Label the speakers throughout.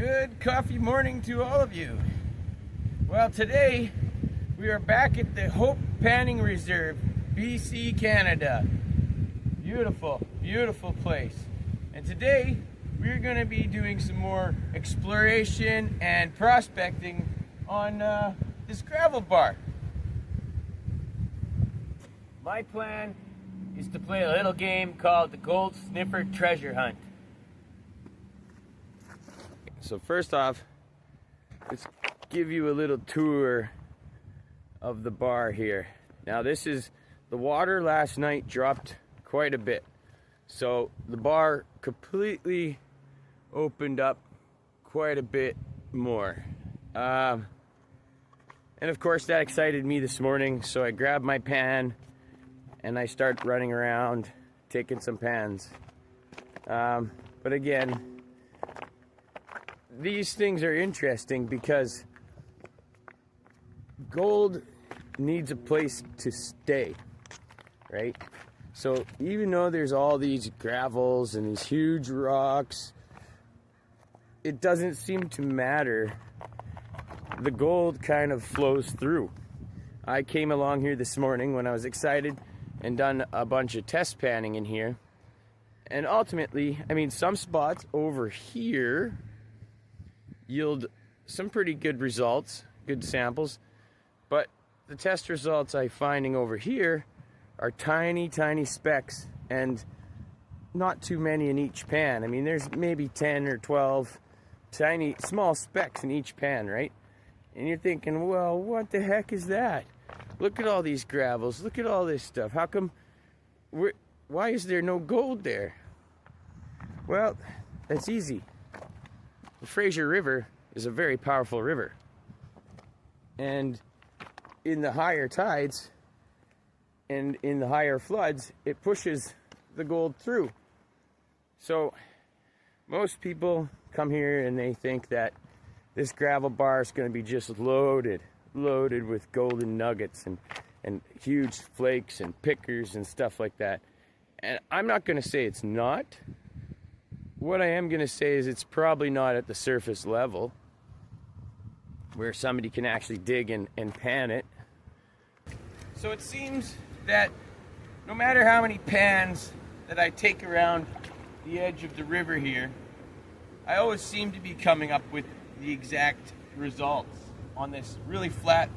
Speaker 1: Good coffee morning to all of you. Well, today we are back at the Hope Panning Reserve, BC, Canada. Beautiful, beautiful place. And today we're going to be doing some more exploration and prospecting on this gravel bar. My plan is to play a little game called the Gold Sniffer treasure hunt. So first off, let's give you a little tour of the bar here. Now this is, the water last night dropped quite a bit. So the bar completely opened up quite a bit more. And of course that excited me this morning, so I grabbed my pan and I start running around taking some pans. But again, these things are interesting because gold needs a place to stay, right? So even though there's all these gravels and these huge rocks, it doesn't seem to matter. The gold kind of flows through. I came along here this morning when I was excited and done a bunch of test panning in here. And ultimately, I mean, some spots over here yield some pretty good results, good samples, but the test results I'm finding over here are tiny, tiny specks and not too many in each pan. I mean, there's maybe 10 or 12 tiny, small specks in each pan, right? And you're thinking, well, what the heck is that? Look at all these gravels, look at all this stuff. How come, why is there no gold there? Well, that's easy. The Fraser River is a very powerful river. And in the higher tides and in the higher floods, it pushes the gold through. So most people come here and they think that this gravel bar is going to be just loaded with golden nuggets and huge flakes and pickers and stuff like that. And I'm not going to say it's not. What I am going to say is it's probably not at the surface level where somebody can actually dig and pan it. So it seems that no matter how many pans that I take around the edge of the river here, I always seem to be coming up with the exact results on this really flat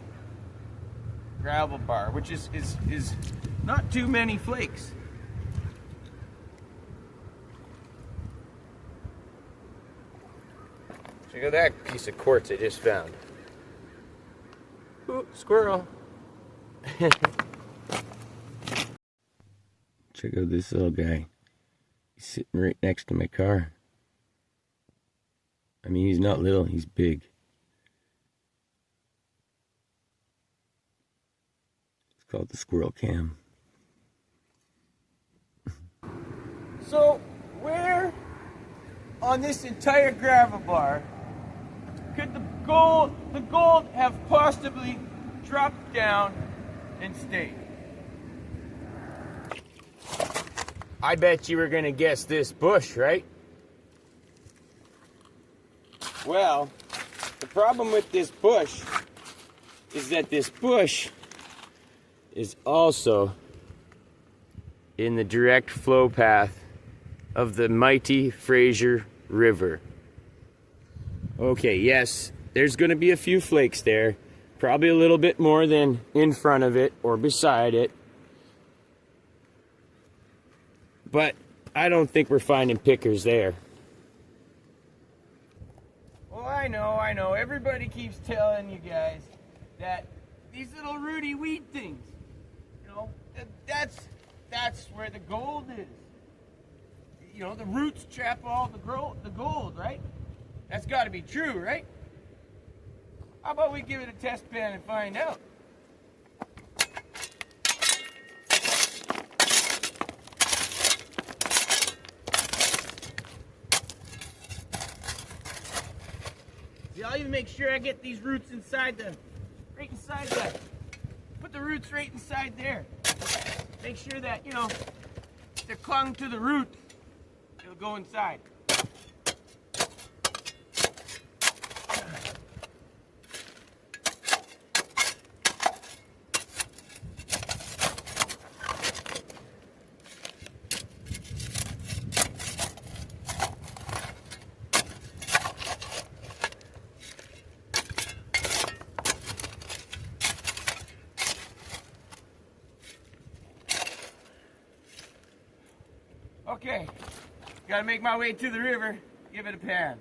Speaker 1: gravel bar, which is not too many flakes. Check out that piece of quartz I just found. Ooh, squirrel. Check out this little guy. He's sitting right next to my car. I mean, he's not little, he's big. It's called the squirrel cam. So, where on this entire gravel bar could the gold have possibly dropped down and stayed? I bet you were gonna guess this bush, right? Well, the problem with this bush is that this bush is also in the direct flow path of the mighty Fraser River. Okay, yes, there's going to be a few flakes there, probably a little bit more than in front of it or beside it, but I don't think we're finding pickers there. Well, I know, everybody keeps telling you guys that these little rooty weed things, you know, that's where the gold is. You know, the roots trap all the gold, right? That's got to be true, right? How about we give it a test pan and find out? See, I'll even make sure I get these roots right inside that. Put the roots right inside there. Make sure that, you know, they're clung to the root. It'll go inside. Okay, gotta make my way to the river, give it a pan.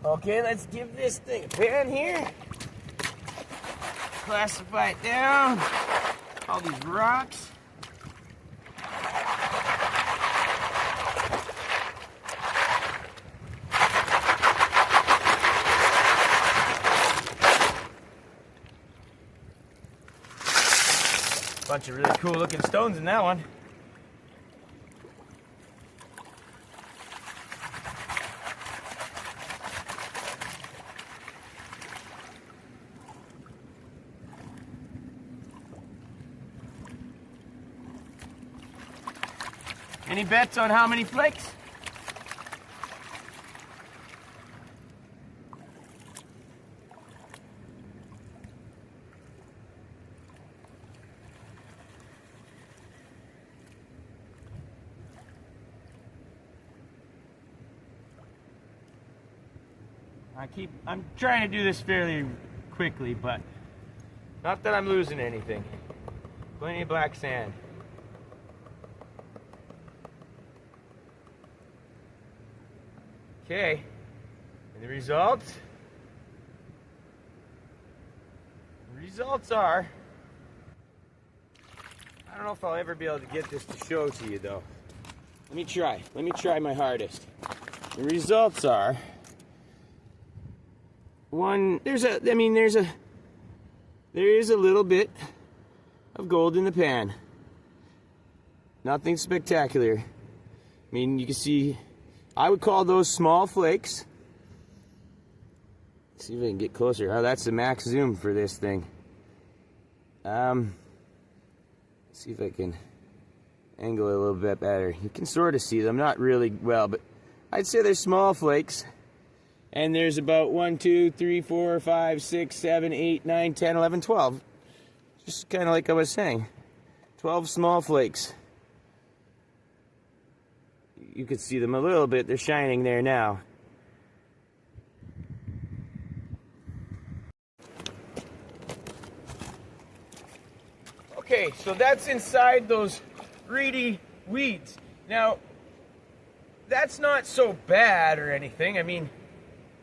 Speaker 1: Okay, let's give this thing a pan here. Classify it down. All these rocks. Bunch of really cool looking stones in that one. Any bets on how many flakes? I'm trying to do this fairly quickly, but not that I'm losing anything. Plenty of black sand. Okay, and the results are, I don't know if I'll ever be able to get this to show to you though. Let me try my hardest. The results are, there is a little bit of gold in the pan. Nothing spectacular. I mean, you can see, I would call those small flakes. Let's see if I can get closer. Oh, that's the max zoom for this thing. Let's see if I can angle it a little bit better. You can sort of see them, not really well, but I'd say they're small flakes. And there's about 1, 2, 3, 4, 5, 6, 7, 8, 9, 10, 11, 12. Just kind of like I was saying. 12 small flakes. You could see them a little bit. They're shining there now. Okay, so that's inside those reedy weeds. Now, that's not so bad or anything. I mean,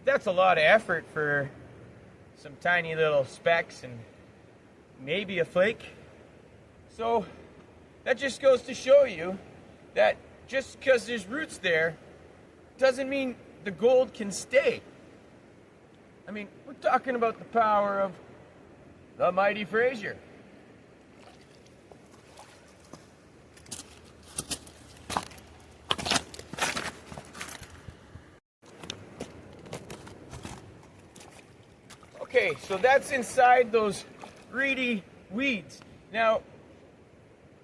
Speaker 1: that's a lot of effort for some tiny little specks and maybe a flake. So that just goes to show you that just because there's roots there doesn't mean the gold can stay. I mean, we're talking about the power of the mighty Fraser. Okay, so that's inside those reedy weeds. Now,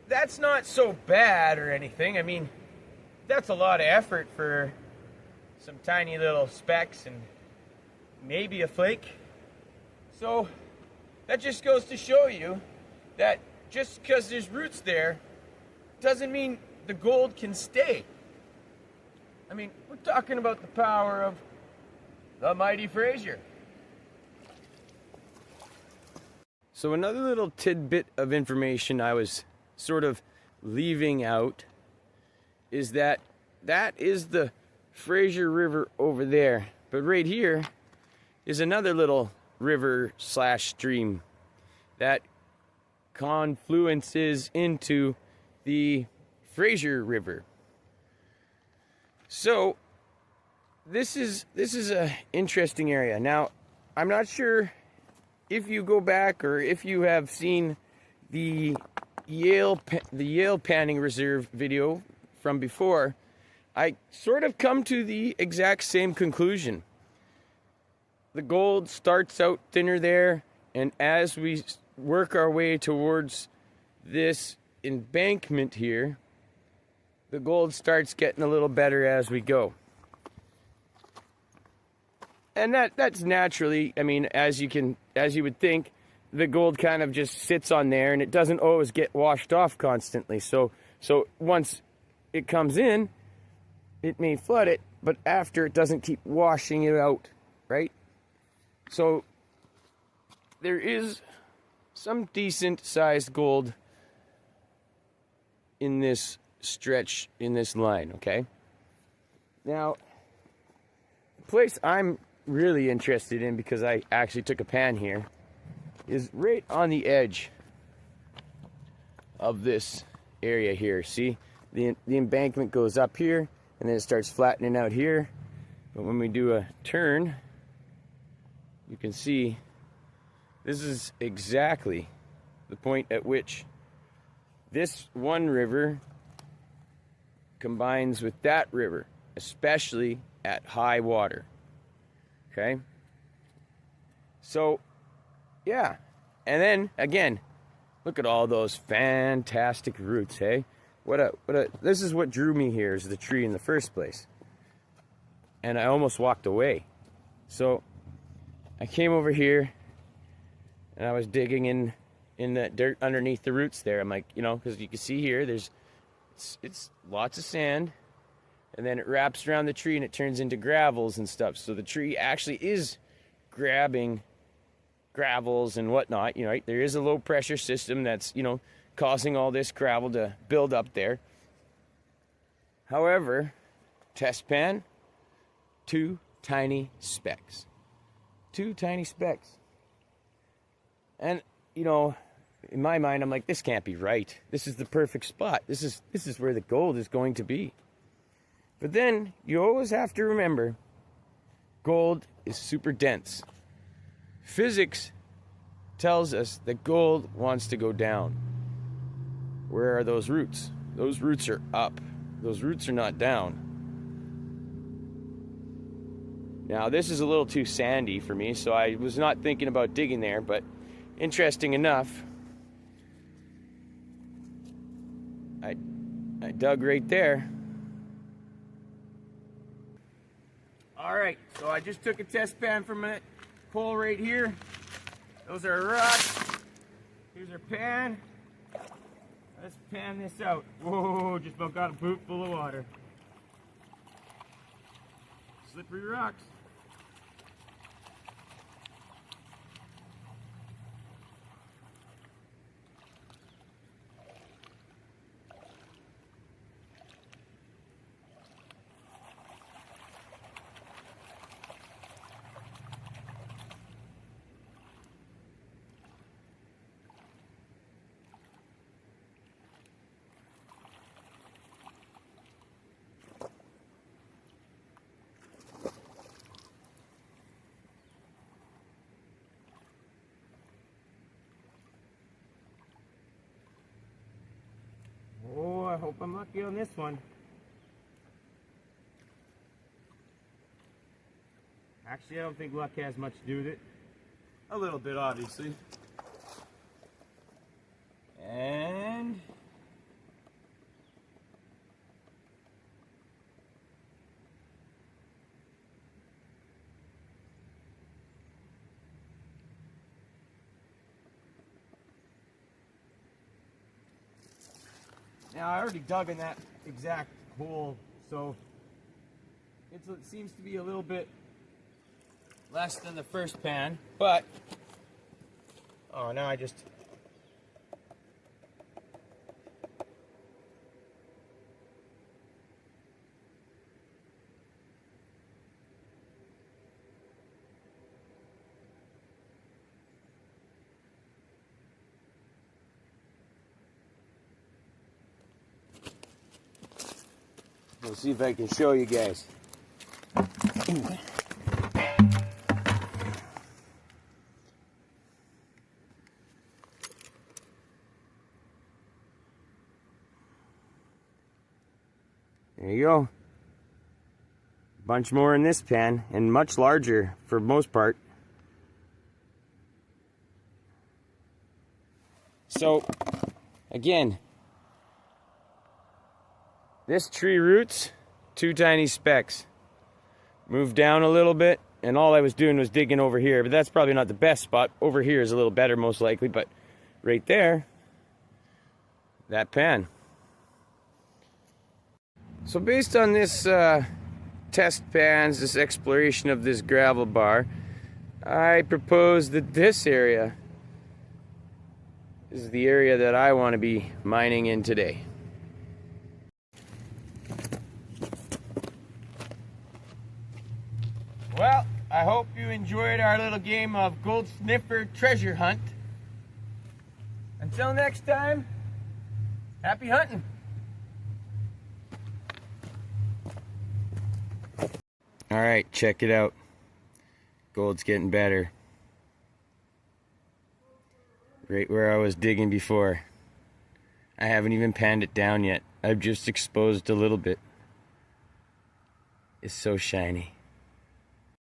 Speaker 1: that's not so bad or anything. I mean, that's a lot of effort for some tiny little specks and maybe a flake. So that just goes to show you that just because there's roots there doesn't mean the gold can stay. I mean, we're talking about the power of the mighty Fraser. So another little tidbit of information I was sort of leaving out is that is the Fraser River over there. But right here is another little river slash stream that confluences into the Fraser River. So this is a interesting area. Now, I'm not sure if you go back or if you have seen the Yale Panning Reserve video from before, I sort of come to the exact same conclusion. The gold starts out thinner there, and as we work our way towards this embankment here, the gold starts getting a little better as we go. And that's naturally, I mean, as you would think, the gold kind of just sits on there and it doesn't always get washed off constantly. So once it comes in, it may flood it, but after it doesn't keep washing it out, right? So there is some decent sized gold in this stretch in this line, okay? Now, the place I'm really interested in, because I actually took a pan here, is right on the edge of this area here. See, the embankment goes up here and then it starts flattening out here, but when we do a turn, you can see this is exactly the point at which this one river combines with that river, especially at high water. Okay? So, yeah. And then, again, look at all those fantastic roots, hey? This is what drew me here, is the tree in the first place. And I almost walked away. So, I came over here, and I was digging in that dirt underneath the roots there. I'm like, you know, because you can see here, it's lots of sand, and then it wraps around the tree and it turns into gravels and stuff. So the tree actually is grabbing gravels and whatnot, you know, right? There is a low pressure system that's, you know, causing all this gravel to build up there. However, test pan, 2 tiny specks. 2 tiny specks. And, you know, in my mind, I'm like, this can't be right. This is the perfect spot. This is where the gold is going to be. But then you always have to remember, gold is super dense. Physics tells us that gold wants to go down. Where are those roots? Those roots are up. Those roots are not down. Now, this is a little too sandy for me, so I was not thinking about digging there, but interesting enough, I dug right there. Alright, so I just took a test pan from a hole right here. Those are rocks. Here's our pan. Let's pan this out. Whoa, just about got a boot full of water. Slippery rocks. Oh, I hope I'm lucky on this one. Actually, I don't think luck has much to do with it. A little bit, obviously. And now I already dug in that exact hole, so it seems to be a little bit less than the first pan, but oh, now I just we'll see if I can show you guys. There you go. Bunch more in this pan, and much larger for most part. So, again, this tree roots, 2 tiny specks. Moved down a little bit, and all I was doing was digging over here, but that's probably not the best spot. Over here is a little better, most likely, but right there, that pan. So based on this test pans, this exploration of this gravel bar, I propose that this area is the area that I want to be mining in today. Well, I hope you enjoyed our little game of Gold Sniffer treasure hunt. Until next time, happy hunting. All right, check it out. Gold's getting better. Right where I was digging before. I haven't even panned it down yet. I've just exposed a little bit. It's so shiny.